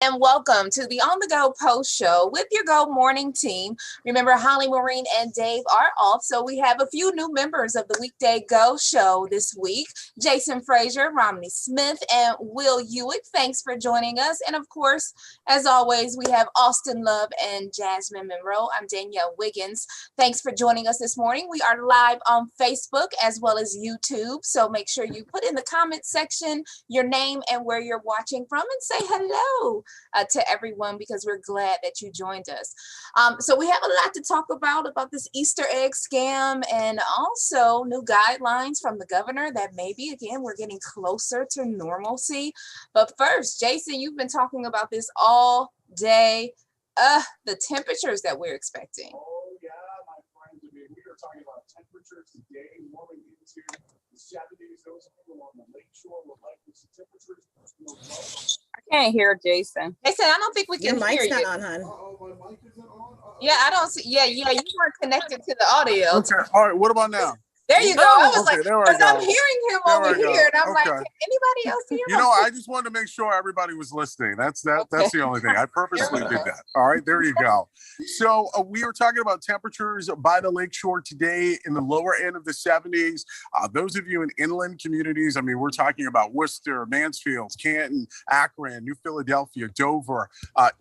and welcome to the On the Go Post Show with your Go Morning team. Remember, Holly, Maureen, and Dave are off, so we have a few new members of the Weekday Go Show this week. Jason Frazier, Romney Smith, and Will Hewitt. Thanks for joining us. And of course, as always, we have Austin Love and Jasmine Monroe. I'm Danielle Wiggins. Thanks for joining us this morning. We are live on Facebook as well as YouTube, so make sure you put in the comment section your name and where you're watching from and say hello to everyone, because we're glad that you joined us. So we have a lot to talk about this Easter egg scam, and also new guidelines from the governor that maybe, again, we're getting closer to normalcy. But first, Jason, you've been talking about this all day, the temperatures that we're expecting. Oh yeah, my friends, we are talking about temperatures today warming into the 70s. Those people on the lake shore will likely see temperatures. I can't hear Jason. Jason, I don't think we can hear you. Your mic's not on, hon. My mic isn't on? Yeah, I don't see. Yeah, you weren't connected to the audio. Okay, all right, what about now? There you go. I was like, there we because go. I'm hearing him over here, and I'm like, Okay. can anybody else hear him? You know, I just wanted to make sure everybody was listening. That's the only thing. I purposely did that. All right, there you go. So we were talking about temperatures by the lakeshore today in the lower end of the 70s. Those of you in inland communities, I mean, we're talking about Worcester, Mansfield, Canton, Akron, New Philadelphia, Dover.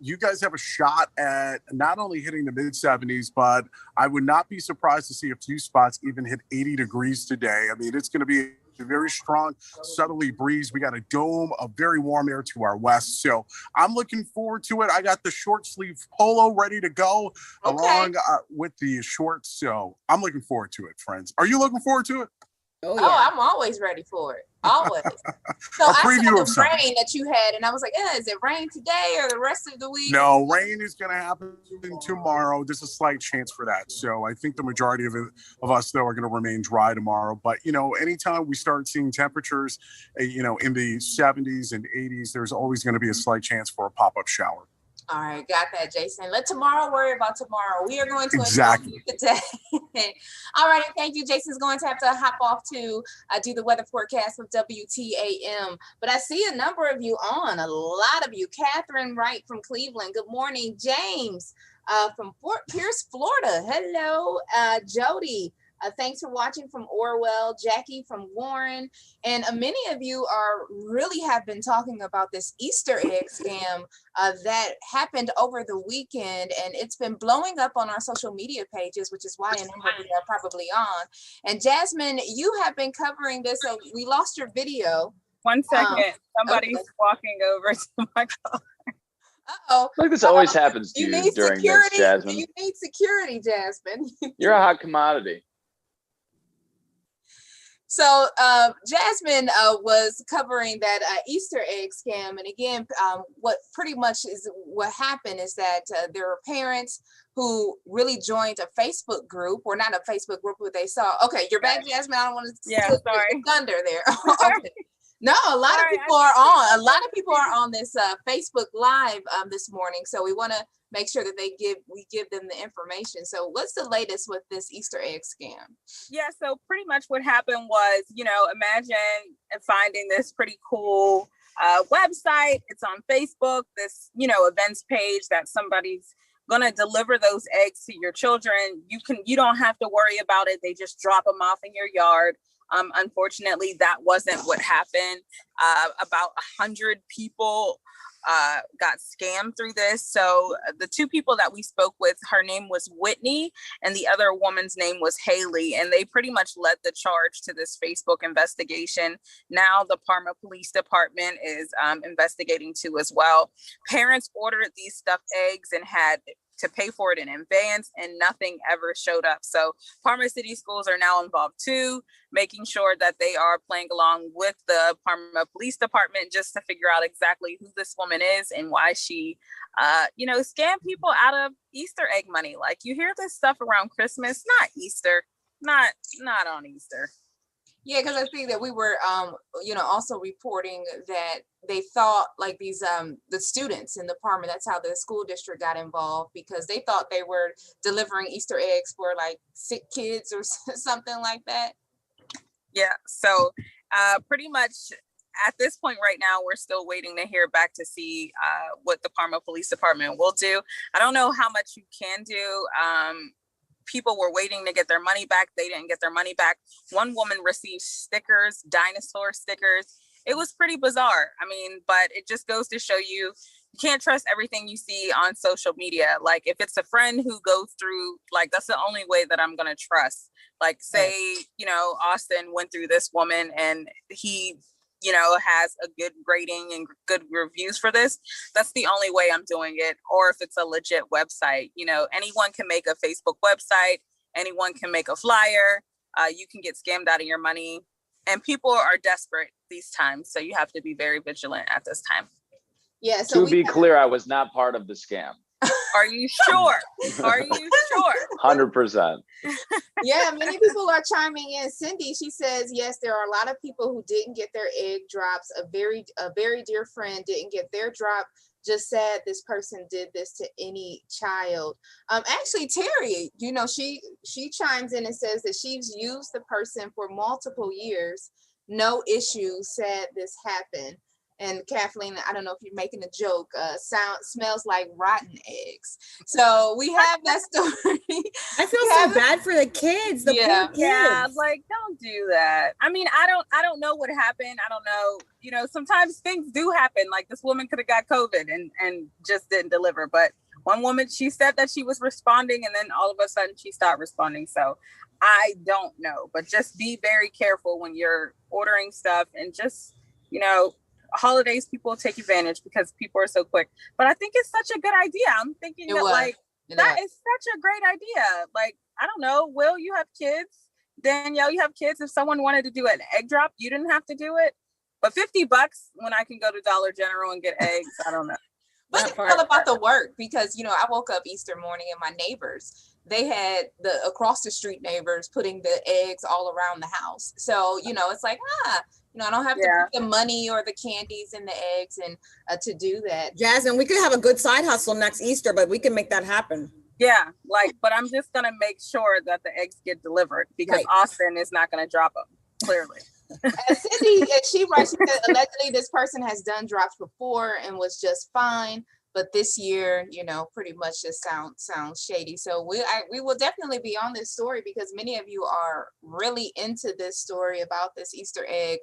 You guys have a shot at not only hitting the mid 70s, but I would not be surprised to see a few spots even hit 80 degrees today. I mean, it's going to be a very strong southerly breeze. We got a dome of very warm air to our west. So I'm looking forward to it. I got the short sleeve polo ready to go along with the shorts. So I'm looking forward to it, friends. Are you looking forward to it? Oh, I'm always ready for it. Always. So I saw the rain that you had, and I was like, is it rain today or the rest of the week? No, rain is going to happen tomorrow. There's a slight chance for that. So I think the majority of us, though, are going to remain dry tomorrow. But, you know, anytime we start seeing temperatures, in the 70s and 80s, there's always going to be a slight chance for a pop-up shower. All right, got that, Jason. Let tomorrow worry about tomorrow. We are going to enjoy today. All right, thank you. Jason's going to have to hop off to do the weather forecast with WTAM. But I see a number of you on, a lot of you. Catherine Wright from Cleveland. Good morning. James from Fort Pierce, Florida. Hello. Jody. Thanks for watching from Orwell. Jackie from Warren. And many of you have been talking about this Easter egg scam that happened over the weekend, and it's been blowing up on our social media pages, which is why a number of you are probably on. And Jasmine, you have been covering this, so we lost your video. 1 second. Somebody's walking over to my car. Uh-oh. Like this always happens to you during security, this, Jasmine. You need security, Jasmine. You're a hot commodity. So Jasmine was covering that Easter egg scam. And again, what happened is that there are parents who really joined a Facebook group, or not a Facebook group, but they saw, okay, you're back, Jasmine. I don't want to steal the thunder there. Okay. No, a lot of people are on. A lot of people are on this Facebook Live this morning. So we want to make sure that we give them the information. So what's the latest with this Easter egg scam? Yeah, so pretty much what happened was, imagine finding this pretty cool website. It's on Facebook, this, events page that somebody's going to deliver those eggs to your children. You don't have to worry about it. They just drop them off in your yard. Unfortunately, that wasn't what happened. About 100 people got scammed through this. So the two people that we spoke with, her name was Whitney and the other woman's name was Haley, and they pretty much led the charge to this Facebook investigation. Now the Parma Police Department is investigating too as well. Parents ordered these stuffed eggs and had to pay for it in advance, and nothing ever showed up. So Parma City Schools are now involved too, making sure that they are playing along with the Parma Police Department just to figure out exactly who this woman is and why she, scammed people out of Easter egg money. Like, you hear this stuff around Christmas, not Easter, not on Easter. Yeah, because I think that we were, also reporting that they thought like these, the students in the Parma, that's how the school district got involved, because they thought they were delivering Easter eggs for like sick kids or something like that. Yeah, so pretty much at this point right now, we're still waiting to hear back to see what the Parma Police Department will do. I don't know how much you can do. People were waiting to get their money back. They didn't get their money back. One woman received stickers, dinosaur stickers. It was pretty bizarre. I mean, but it just goes to show you can't trust everything you see on social media. Like if it's a friend who goes through, like, that's the only way that I'm going to trust. Like say, you know, Austin went through this woman and he, you know, has a good rating and good reviews for this. That's the only way I'm doing it. Or if it's a legit website, you know, anyone can make a Facebook website. Anyone can make a flyer. You can get scammed out of your money. And people are desperate these times. So you have to be very vigilant at this time. Yeah. So to be clear, I was not part of the scam. Are you sure? Are you sure? 100%. Yeah, many people are chiming in. Cindy, she says, yes, there are a lot of people who didn't get their egg drops. A very dear friend didn't get their drop. Just sad this person did this to any child. Actually, Terry, you know, she chimes in and says that she's used the person for multiple years. No issue, sad this happened. And Kathleen, I don't know if you're making a joke, smells like rotten eggs. So we have that story. I feel so bad for the kids. The poor kids. Yeah, like don't do that. I mean, I don't know what happened. I don't know. You know, sometimes things do happen. Like this woman could have got COVID and just didn't deliver. But one woman, she said that she was responding and then all of a sudden she stopped responding. So I don't know, but just be very careful when you're ordering stuff and just, you know, holidays people take advantage because people are so quick. But I think it's such a good idea. I'm thinking that is such a great idea. Like, I don't know, Will, you have kids? Danielle, you have kids? If someone wanted to do an egg drop, you didn't have to do it. But $50 when I can go to Dollar General and get eggs, I don't know. But it's all about the work because, you know, I woke up Easter morning and my neighbors, they had the across the street neighbors putting the eggs all around the house. So, you know, it's like, you know, I don't have to put the money or the candies in the eggs and to do that. Jasmine, we could have a good side hustle next Easter, but we can make that happen. Yeah, like, but I'm just going to make sure that the eggs get delivered because Austin is not going to drop them, clearly. Cindy, she writes, she said, allegedly this person has done drops before and was just fine. But this year, you know, pretty much just sounds shady. So we will definitely be on this story because many of you are really into this story about this Easter egg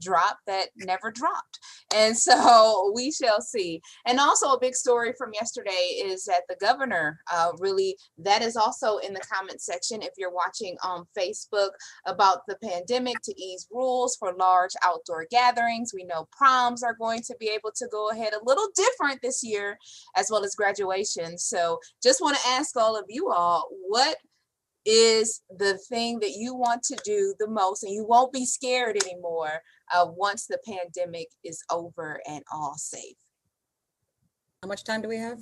drop that never dropped. And so we shall see. And also a big story from yesterday is that the governor really, that is also in the comment section if you're watching on Facebook about the pandemic to ease rules for large outdoor gatherings. We know proms are going to be able to go ahead a little different this year, as well as graduation. So just want to ask all of you all, what is the thing that you want to do the most and you won't be scared anymore once the pandemic is over and all safe? How much time do we have?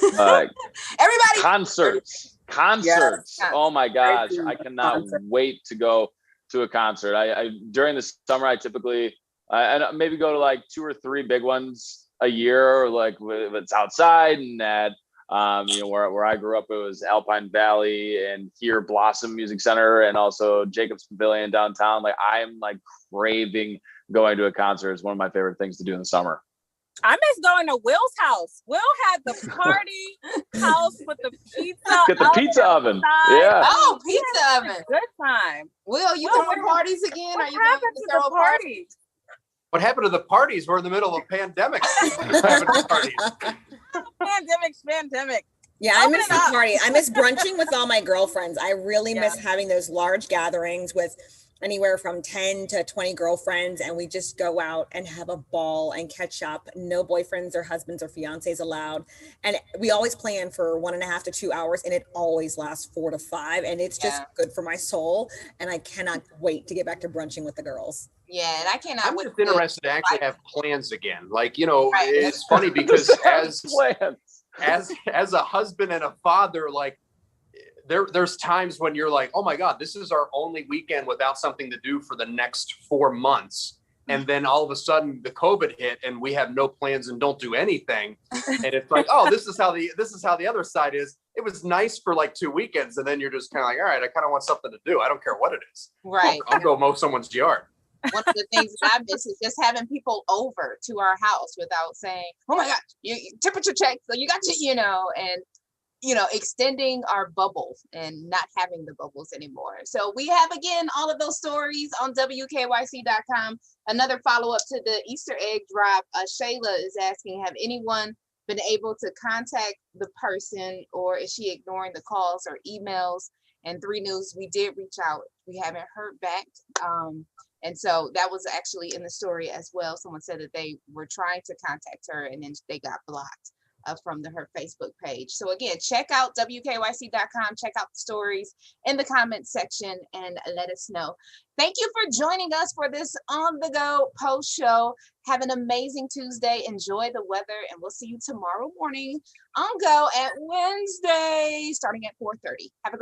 Everybody. Concerts. Yes. Oh my gosh, I cannot wait to go to a concert. I during the summer I typically I maybe go to like 2 or 3 big ones a year, like if it's outside. And at you know, where I grew up, it was Alpine Valley, and here Blossom Music Center, and also Jacobs Pavilion downtown. Like I'm like craving going to a concert. It's one of my favorite things to do in the summer. I miss going to Will's house. Will had the party house with the pizza. Get the pizza oven. Yeah. Oh, pizza oven. Good time. Will, you throwing parties again? What Are you happened going to throw the party? What happened to the parties? We're in the middle of a pandemic. Parties. Pandemic. Yeah, I miss the party. I miss brunching with all my girlfriends. I really miss having those large gatherings with anywhere from 10 to 20 girlfriends, and we just go out and have a ball and catch up. No boyfriends or husbands or fiancés allowed. And we always plan for 1.5 to 2 hours, and it always lasts 4 to 5. And it's just good for my soul. And I cannot wait to get back to brunching with the girls. Yeah, and I cannot. I'm just interested to actually have plans again. Like, you know, it's funny because as a husband and a father, like there's times when you're like, oh my God, this is our only weekend without something to do for the next 4 months. And then all of a sudden the COVID hit and we have no plans and don't do anything. And it's like, oh, this is how the other side is. It was nice for like 2 weekends. And then you're just kind of like, all right, I kind of want something to do. I don't care what it is. Right. I'll go mow someone's yard. one of the things that I miss is just having people over to our house without saying, "Oh my God, you temperature check, so you got to," and extending our bubble and not having the bubbles anymore. So we have, again, all of those stories on WKYC.com. Another follow-up to the Easter egg drop. Shayla is asking, have anyone been able to contact the person, or is she ignoring the calls or emails? And 3 News, we did reach out. We haven't heard back. And so that was actually in the story as well. Someone said that they were trying to contact her and then they got blocked from her Facebook page. So again, check out WKYC.com, check out the stories in the comments section and let us know. Thank you for joining us for this On The Go post show. Have an amazing Tuesday. Enjoy the weather, and we'll see you tomorrow morning on Go at Wednesday, starting at 4:30. Have a great